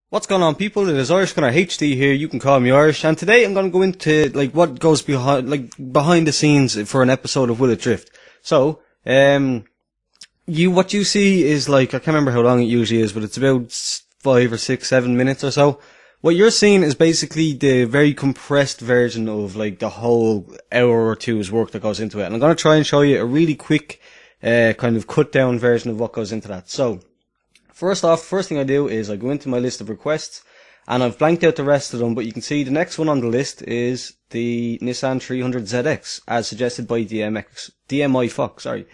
What's going on, people? It is Irish Gunner HD here. You can call me Irish, and today I'm going to go into what goes behind the scenes for an episode of Will It Drift. So, what you see is I can't remember how long it usually is, but it's about 5 or 6, 7 minutes or so. What you're seeing is basically the very compressed version of the whole hour or two's work that goes into it. And I'm going to try and show you a really quick, kind of cut down version of what goes into that. So, first thing I do is I go into my list of requests, and I've blanked out the rest of them, but you can see the next one on the list is the Nissan 300ZX, as suggested by DMI Fox, sorry.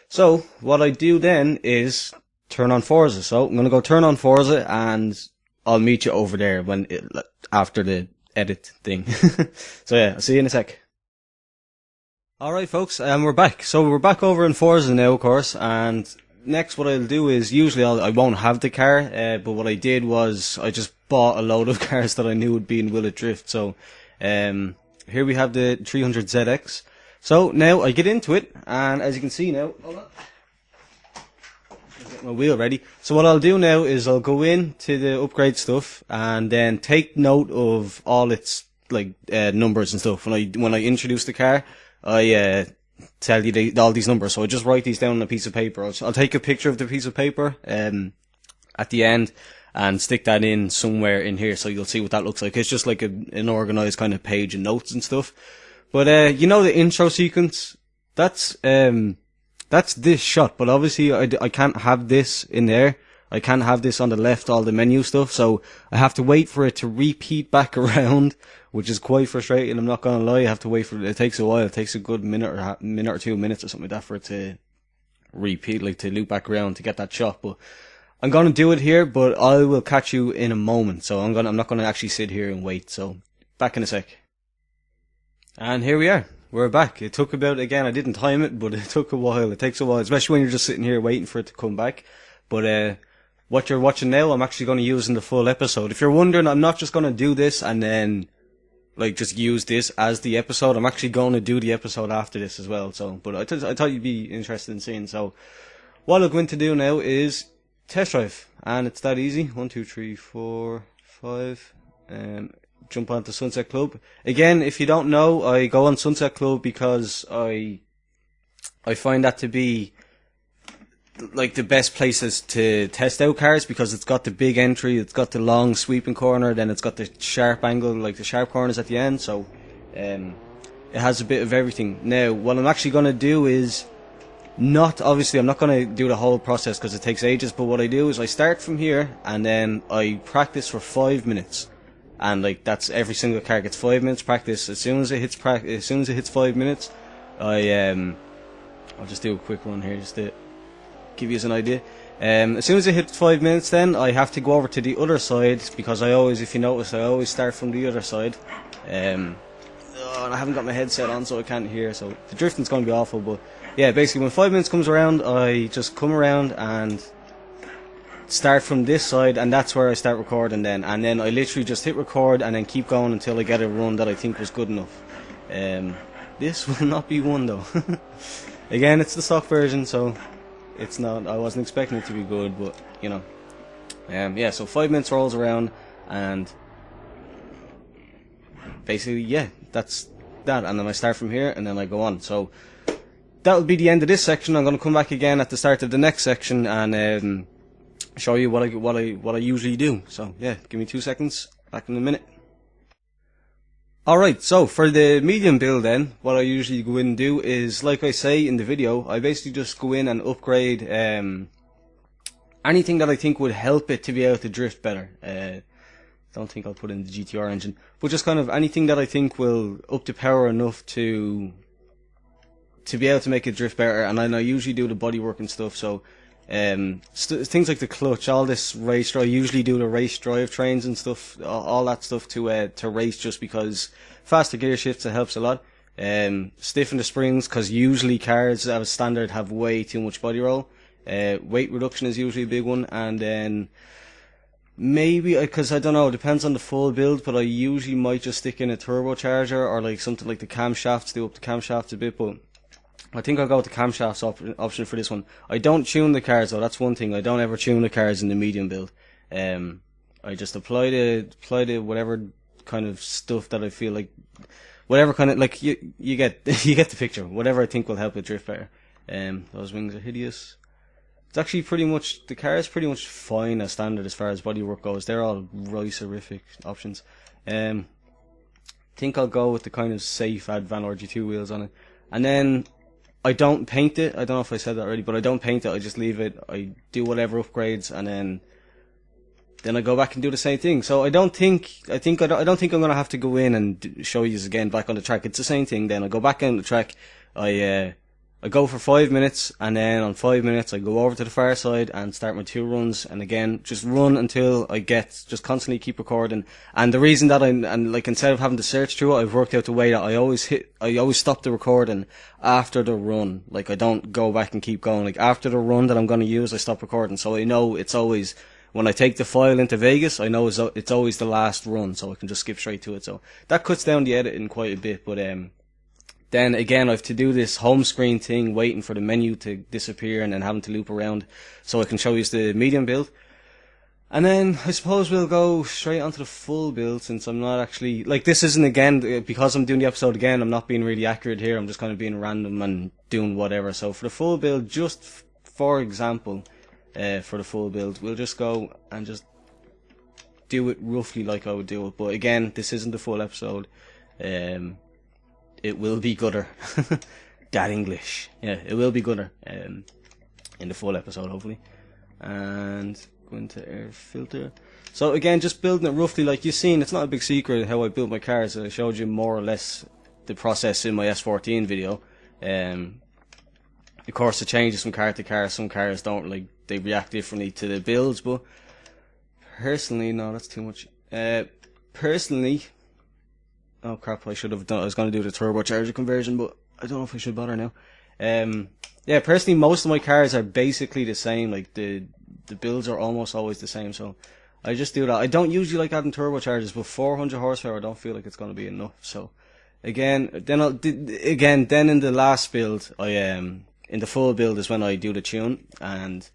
So, what I do then is turn on Forza. So, I'm gonna go turn on Forza, and I'll meet you over there after the edit thing. So yeah, I'll see you in a sec. Alright folks, we're back. So we're back over in Forza now, of course, and next, what I'll do is usually I won't have the car, but what I did was I just bought a load of cars that I knew would be in Will It Drift. So here we have the 300ZX. So now I get into it, and as you can see now, hold on, get my wheel ready. So what I'll do now is I'll go into the upgrade stuff and then take note of all its numbers and stuff. When I introduce the car, I tell you all these numbers, so I just write these down on a piece of paper. I'll take a picture of the piece of paper at the end and stick that in somewhere in here, so you'll see what that looks like. It's just like an organised kind of page of notes and stuff. But you know the intro sequence, that's this shot, but obviously I can't have this in there. I can't have this on the left, all the menu stuff, so I have to wait for it to repeat back around, which is quite frustrating, I'm not gonna lie. I have to wait for it. It takes a while. It takes a good minute or 2 minutes or something like that for it to repeat, to loop back around to get that shot. But I'm gonna do it here, but I will catch you in a moment. So I'm not gonna actually sit here and wait. So back in a sec. And here we are. We're back. It took about, again, I didn't time it, but it took a while. It takes a while, especially when you're just sitting here waiting for it to come back. But what you're watching now, I'm actually going to use in the full episode. If you're wondering, I'm not just going to do this and then just use this as the episode. I'm actually going to do the episode after this as well. So, but I thought you'd be interested in seeing. So, what I'm going to do now is test drive, and it's that easy. 1, 2, 3, 4, 5. Jump onto Sunset Club. Again, if you don't know, I go on Sunset Club because I find that to be the best places to test out cars, because it's got the big entry, it's got the long sweeping corner, then it's got the sharp angle, the sharp corners at the end, so it has a bit of everything. Now, what I'm actually going to do is I'm not going to do the whole process because it takes ages, but what I do is I start from here and then I practice for 5 minutes, and that's every single car gets 5 minutes practice. As soon as it hits 5 minutes, I'll just do a quick one here just to give you an idea. As soon as it hits 5 minutes, then I have to go over to the other side, because if you notice, I always start from the other side. And I haven't got my headset on, so I can't hear, so the drifting's going to be awful. But yeah, basically when 5 minutes comes around, I just come around and start from this side, and that's where I start recording then. And then I literally just hit record and then keep going until I get a run that I think was good enough. This will not be one though. Again, it's the stock version, so it's not, I wasn't expecting it to be good, but you know. Yeah, so 5 minutes rolls around, and basically, yeah, that's that. And then I start from here and then I go on. So that will be the end of this section. I'm going to come back again at the start of the next section and show you what I usually do. So yeah, give me 2 seconds, back in a minute. Alright, so for the medium build then, what I usually go in and do is, like I say in the video, I basically just go in and upgrade anything that I think would help it to be able to drift better. Don't think I'll put in the GTR engine, but just kind of anything that I think will up the power enough to be able to make it drift better. And then I usually do the bodywork and stuff, so things like the clutch, all this race. I usually do the race drive trains and stuff, all that stuff to race, just because faster gear shifts, it helps a lot. Stiffen the springs, because usually cars as standard have way too much body roll. Weight reduction is usually a big one, and then maybe, because I don't know, it depends on the full build, but I usually might just stick in a turbocharger or something like the camshafts, do up the camshafts a bit. But I think I'll go with the camshafts option for this one. I don't tune the cars though, that's one thing. I don't ever tune the cars in the medium build. I just apply the whatever kind of stuff that I feel like, whatever kind of, like, you get you get the picture. Whatever I think will help it drift better. Those wings are hideous. It's actually pretty much, the car is pretty much fine as standard as far as bodywork goes. They're all horrific options. Think I'll go with the kind of safe Advan RG2 wheels on it. And then I don't paint it. I don't know if I said that already, but I don't paint it. I just leave it. I do whatever upgrades, and then I go back and do the same thing. So I don't think I'm gonna have to go in and show you again back on the track. It's the same thing. Then I go back on the track. I go for 5 minutes, and then on 5 minutes I go over to the far side and start my 2 runs, and again just run until I just constantly keep recording. And the reason that like, instead of having to search through it, I've worked out the way that I always stop the recording after the run. Like, I don't go back and keep going. Like, after the run that I'm going to use, I stop recording. So I know it's always, when I take the file into Vegas, I know it's always the last run, so I can just skip straight to it. So that cuts down the editing quite a bit, but then again, I have to do this home screen thing, waiting for the menu to disappear and then having to loop around so I can show you the medium build. And then I suppose we'll go straight onto the full build, since I'm not actually, like, this isn't, again, because I'm doing the episode again, I'm not being really accurate here. I'm just kind of being random and doing whatever. So for the full build, just for example, for the full build, we'll just go and just do it roughly like I would do it. But again, this isn't the full episode. It will be gooder. That English. Yeah, it will be gooder in the full episode, hopefully. And go into air filter. So again, just building it roughly like you've seen. It's not a big secret how I build my cars. I showed you more or less the process in my S14 video. Of course, it changes from car to car. Some cars don't, like, they react differently to the builds. But personally, no, that's too much. Personally, oh crap, I should have done, I was going to do the turbocharger conversion, but I don't know if I should bother now. Yeah, personally, most of my cars are basically the same. Like, the builds are almost always the same, so I just do that. I don't usually like adding turbochargers, but 400 horsepower, I don't feel like it's going to be enough. So again, then in the last build, in the full build is when I do the tune, and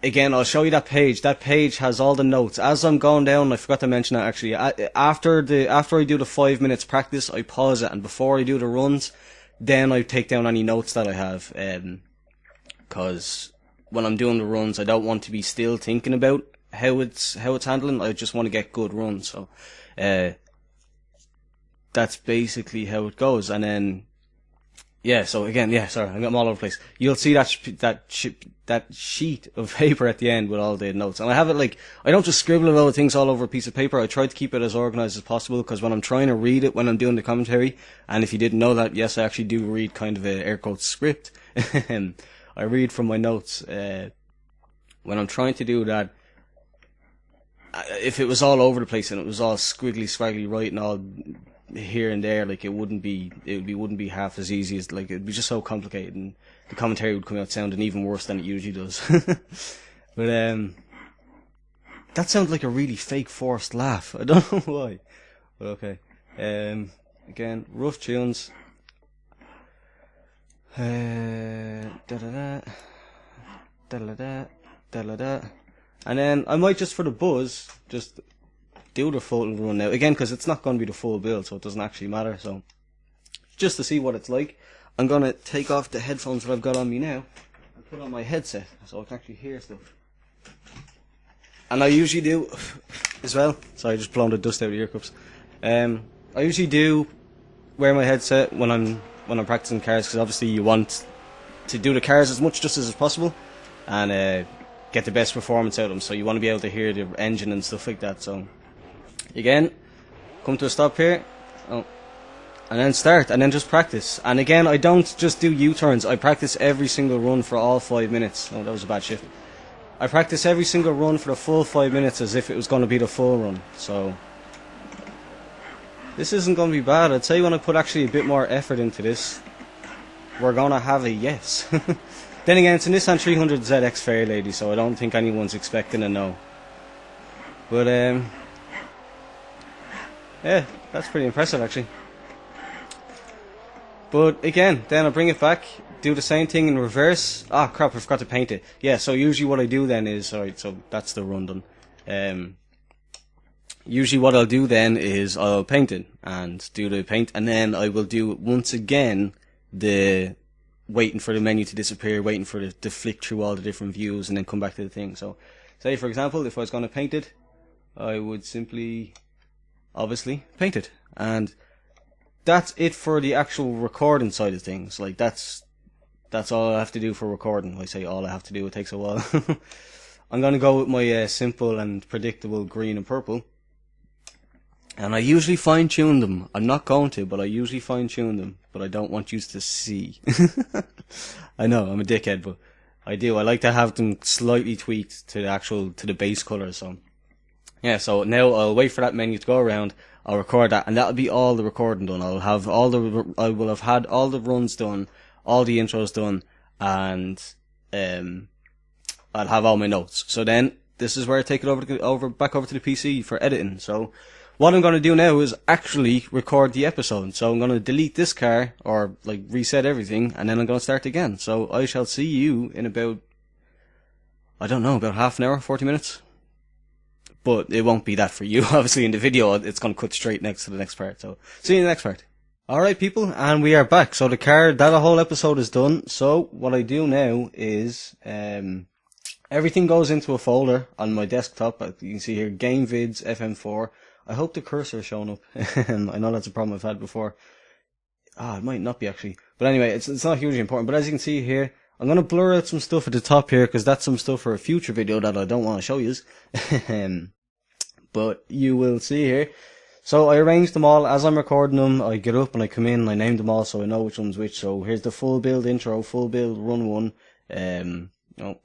again, I'll show you that page. That page has all the notes. As I'm going down, I forgot to mention that actually. After I do the 5 minutes practice, I pause it, and before I do the runs, then I take down any notes that I have. Because when I'm doing the runs, I don't want to be still thinking about how it's handling. I just want to get good runs. So that's basically how it goes. And then, yeah, so again, yeah, sorry, I'm all over the place. You'll see that sheet of paper at the end with all the notes. And I have it, like, I don't just scribble a load of things all over a piece of paper. I try to keep it as organized as possible, because when I'm trying to read it when I'm doing the commentary, and if you didn't know that, yes, I actually do read kind of a air quote script. I read from my notes. When I'm trying to do that, if it was all over the place and it was all squiggly, scraggly right and all here and there, like, it wouldn't be half as easy as, like, it'd be just so complicated, and the commentary would come out sounding even worse than it usually does. But that sounds like a really fake forced laugh. I don't know why, but okay. Again, rough tunes. Da-da-da, da-da-da, da-da-da. And then I might, just for the buzz, just do the full run now. Again, because it's not going to be the full build, so it doesn't actually matter. So, just to see what it's like, I'm going to take off the headphones that I've got on me now and put on my headset so I can actually hear stuff. And I usually do, as well, sorry, just blowing the dust out of the ear cups. I usually do wear my headset when I'm practicing cars, because obviously you want to do the cars as much justice as possible and get the best performance out of them. So you want to be able to hear the engine and stuff like that. So again, come to a stop here, and then start, and then just practice. And again, I don't just do U-turns. I practice every single run for all 5 minutes. Oh, that was a bad shift. I practice every single run for the full 5 minutes as if it was going to be the full run. So this isn't going to be bad. I'd say when I put actually a bit more effort into this, we're going to have a yes. Then again, it's a Nissan 300ZX Fairlady, so I don't think anyone's expecting a no. But yeah, that's pretty impressive actually. But again, then I bring it back, do the same thing in reverse. Ah, crap, I forgot to paint it. Yeah, so usually what I do then is, alright, so that's the run done. Usually what I'll do then is I'll paint it and do the paint, and then I will do once again the waiting for the menu to disappear, waiting for it to flick through all the different views, and then come back to the thing. So, say for example, if I was going to paint it, I would simply, obviously, paint it. And that's it for the actual recording side of things. Like, that's all I have to do for recording. I say all I have to do, it takes a while. I'm going to go with my simple and predictable green and purple. And I usually fine-tune them. I'm not going to, but I usually fine-tune them. But I don't want you to see. I know, I'm a dickhead, but I do. I like to have them slightly tweaked to the base colour. So, yeah, so now I'll wait for that menu to go around. I'll record that, and that'll be all the recording done. I will have had all the runs done, all the intros done, and I'll have all my notes. So then, this is where I take it back over to the PC for editing. So, what I'm going to do now is actually record the episode. So I'm going to delete this car, or like reset everything, and then I'm going to start again. So I shall see you in about, I don't know, about half an hour, 40 minutes. But it won't be that for you. Obviously in the video, it's going to cut straight next to the next part. So see you in the next part. Alright people, and we are back. So that whole episode is done. So what I do now is, everything goes into a folder on my desktop. You can see here, Game Vids FM4. I hope the cursor is showing up. I know that's a problem I've had before. It might not be actually. But anyway, it's not hugely important. But as you can see here, I'm going to blur out some stuff at the top here, because that's some stuff for a future video that I don't want to show you. But you will see here. So I arranged them all as I'm recording them. I get up and I come in and I name them all so I know which one's which. So here's the full build intro, full build run 1.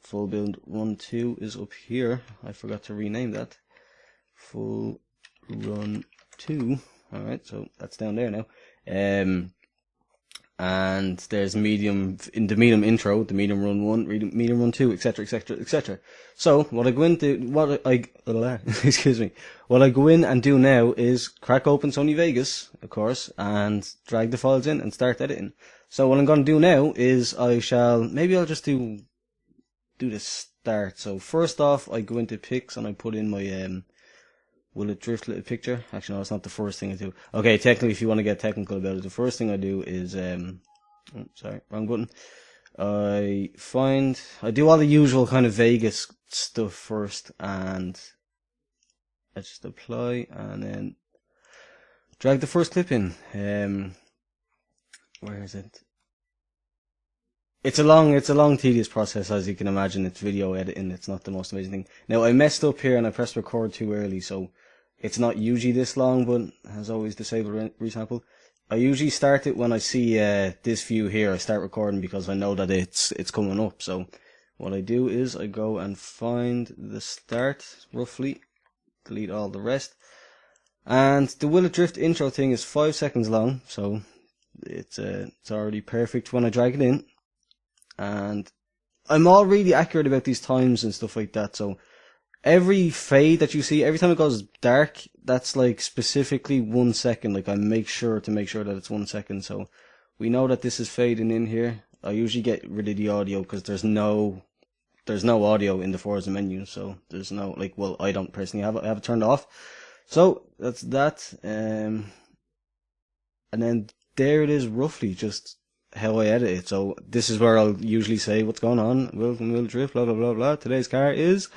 Full build run 2 is up here. I forgot to rename that. Full run 2. Alright, so that's down there now. And there's medium intro, the medium run 1, medium run 2, etc, etc, etc. So what I go into, what I go in and do now is crack open Sony Vegas, of course, and drag the files in and start editing. So what I'm going to do now is maybe I'll just do the start. So first off, I go into pics and I put in my will it drift little picture? Actually, no, it's not the first thing I do. Okay, technically, if you want to get technical about it, the first thing I do is, sorry, wrong button. I do all the usual kind of Vegas stuff first, and I just apply, and then drag the first clip in. Where is it? It's a long, tedious process, as you can imagine. It's video editing. It's not the most amazing thing. Now, I messed up here and I pressed record too early, so it's not usually this long, but as always, disable resample. I usually start it when I see this view here. I start recording because I know that it's coming up. So what I do is I go and find the start, roughly, delete all the rest. And the Will It Drift intro thing is 5 seconds long, so it's already perfect when I drag it in. And I'm all really accurate about these times and stuff like that. So every fade that you see, every time it goes dark, that's like specifically 1 second. Like I make sure that it's 1 second. So we know that this is fading in here. I usually get rid of the audio because there's no audio in the Forza menu. So there's no, like, well, I don't personally have it turned off. So that's that. And then there it is, roughly just how I edit it. So this is where I'll usually say what's going on. Will drift, blah blah blah blah. Today's car is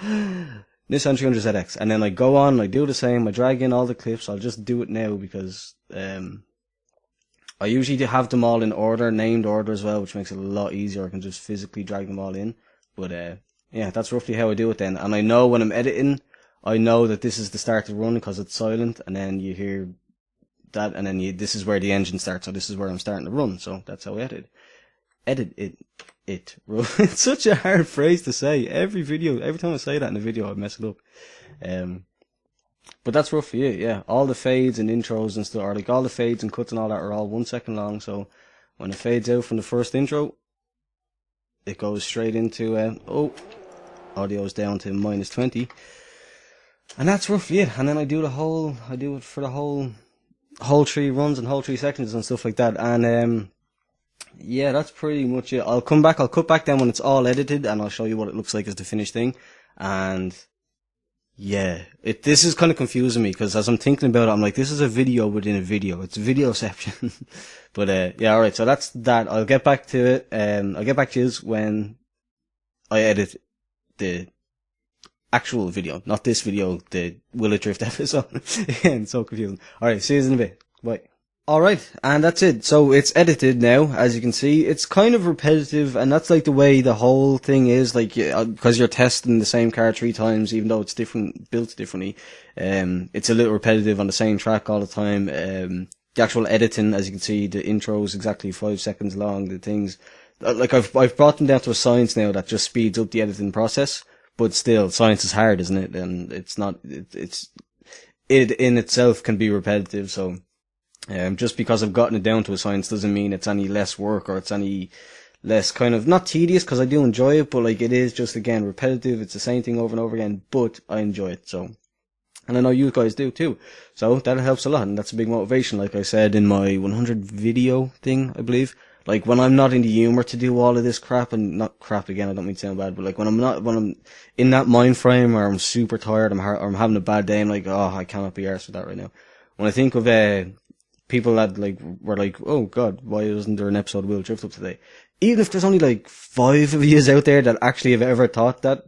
Nissan 300ZX, and then I go on. I do the same. I drag in all the clips. I'll just do it now because I usually have them all in order, named order as well, which makes it a lot easier. I can just physically drag them all in. But yeah, that's roughly how I do it then. And I know when I'm editing, I know that this is the start of the run because it's silent, and then you hear that, and then this is where the engine starts, so this is where I'm starting to run. So that's how I edit it. It's such a hard phrase to say. Every time I say that in a video, I mess it up. But that's roughly it. Yeah, all the fades and intros and stuff, or like all the fades and cuts and all that, are all 1 second long. So when it fades out from the first intro, it goes straight into audio's down to -20, and that's roughly it. And then I do it for the whole 3 runs and whole 3 sections and stuff like that. And yeah, that's pretty much it. I'll cut back then when it's all edited, and I'll show you what it looks like as the finished thing. And Yeah, this is kind of confusing me because as I'm thinking about it, I'm like, this is a video within a video. It's videoception. But yeah, all right. So that's that. I'll get back to it. I'll get back to you when I edit the actual video, not this video, the Will It Drift episode. Again, so confusing. All right, see you in a bit. Bye. Alright, and that's it. So it's edited now, as you can see. It's kind of repetitive, and that's like the way the whole thing is, like, because you're testing the same car 3 times, even though it's different, built differently. It's a little repetitive on the same track all the time. The actual editing, as you can see, the intro is exactly 5 seconds long, the things, like I've brought them down to a science now that just speeds up the editing process, but still, science is hard, isn't it? And it's not, it in itself can be repetitive, so, just because I've gotten it down to a science doesn't mean it's any less work or it's any less kind of, not tedious because I do enjoy it, but like it is just again repetitive. It's the same thing over and over again, but I enjoy it. So, and I know you guys do too. So that helps a lot, and that's a big motivation. Like I said in my 100 video thing, I believe. Like when I'm not in the humor to do all of this crap, and not crap again, I don't mean to sound bad, but like when I'm in that mind frame where I'm super tired, or I'm having a bad day, I'm like, oh, I cannot be arsed with that right now. When I think of people that like were like, oh god, why isn't there an episode of Will Drift up today? Even if there's only like 5 of you out there that actually have ever thought that,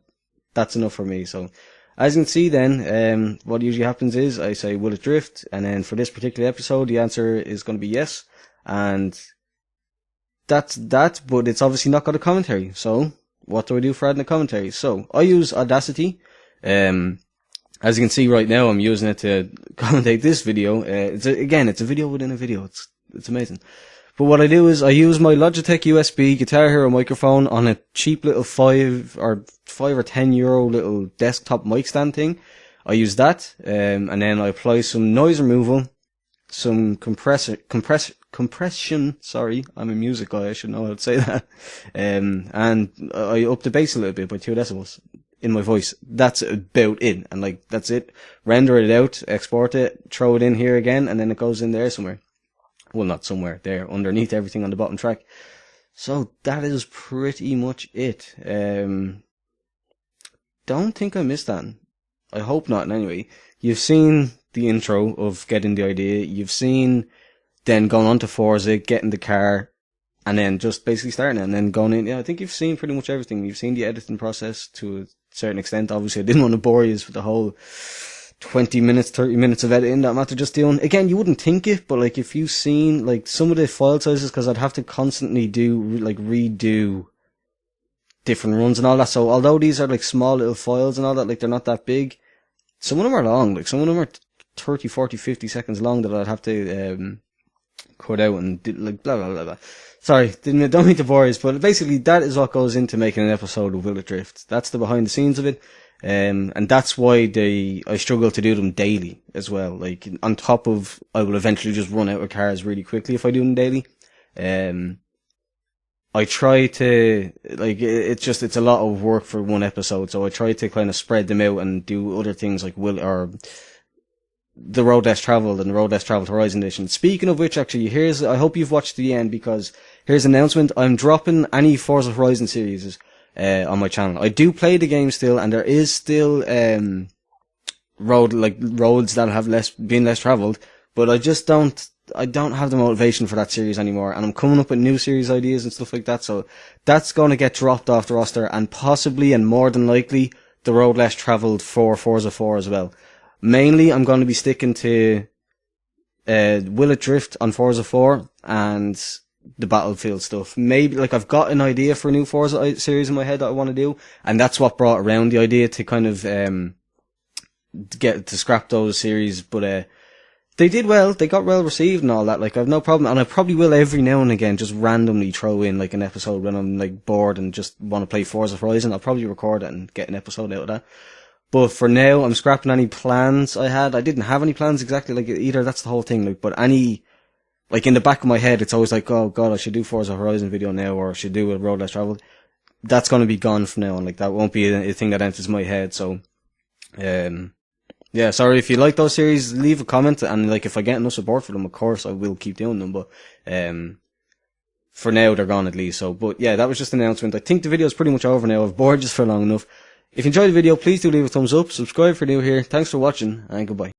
that's enough for me. So as you can see then, what usually happens is I say Will It Drift, and then for this particular episode the answer is going to be yes, and that's that, but it's obviously not got a commentary. So what do I do for adding a commentary? So I use Audacity. As you can see right now, I'm using it to commentate this video. It's a video within a video. It's amazing. But what I do is I use my Logitech USB Guitar Hero microphone on a cheap little 5 or 10 euro little desktop mic stand thing. I use that, and then I apply some noise removal, some compression. Sorry, I'm a music guy. I should know how to say that. And I up the bass a little bit by 2 decibels. In my voice. That's about it. And like, that's it. Render it out, export it, throw it in here again, and then it goes in there somewhere. Well, not somewhere, there, underneath everything on the bottom track. So that is pretty much it. Don't think I missed that. I hope not, anyway. You've seen the intro of getting the idea. You've seen then going on to Forza, getting the car, and then just basically starting it, and then going in. Yeah, I think you've seen pretty much everything. You've seen the editing process to a certain extent. Obviously, I didn't want to bore you with the whole 20 minutes, 30 minutes of editing that I'm after just doing. Again, you wouldn't think it, but like if you've seen like some of the file sizes, because I'd have to constantly redo different runs and all that. So although these are like small little files and all that, like they're not that big, some of them are long. Like some of them are 30, 40, 50 seconds long that I'd have to cut out and do, like blah blah blah blah. Sorry, don't mean to bore you, but basically that is what goes into making an episode of Will It Drift. That's the behind the scenes of it. And that's why I struggle to do them daily as well. Like, on top of, I will eventually just run out of cars really quickly if I do them daily. I try to, like, it's a lot of work for one episode, so I try to kind of spread them out and do other things like the Road Less Traveled and the Road Less Traveled Horizon Edition. Speaking of which, actually, I hope you've watched to the end, because here's an announcement. I'm dropping any Forza Horizon series on my channel. I do play the game still, and there is still roads that have been less traveled, but I don't have the motivation for that series anymore, and I'm coming up with new series ideas and stuff like that, so that's going to get dropped off the roster, and possibly and more than likely the Road Less Traveled for Forza 4 as well. Mainly, I'm going to be sticking to Will It Drift on Forza 4 and the Battlefield stuff. Maybe, like, I've got an idea for a new Forza series in my head that I want to do, and that's what brought around the idea to kind of get to scrap those series, but they did well. They got well received and all that. Like, I've no problem, and I probably will every now and again just randomly throw in like an episode when I'm like bored and just want to play Forza Horizon. I'll probably record it and get an episode out of that. But for now, I'm scrapping any plans I had. I didn't have any plans exactly like either. That's the whole thing. Like, but like in the back of my head, it's always like, oh god, I should do Forza Horizon video now, or I should do a Road Less Traveled. That's going to be gone from now on. Like, that won't be a thing that enters my head. So, yeah, sorry, if you like those series, leave a comment, and like, if I get enough support for them, of course I will keep doing them, but for now they're gone at least. So, but yeah, that was just an announcement. I think the video is pretty much over now. I've bored you for long enough. If you enjoyed the video, please do leave a thumbs up, subscribe if you're new here, thanks for watching, and goodbye.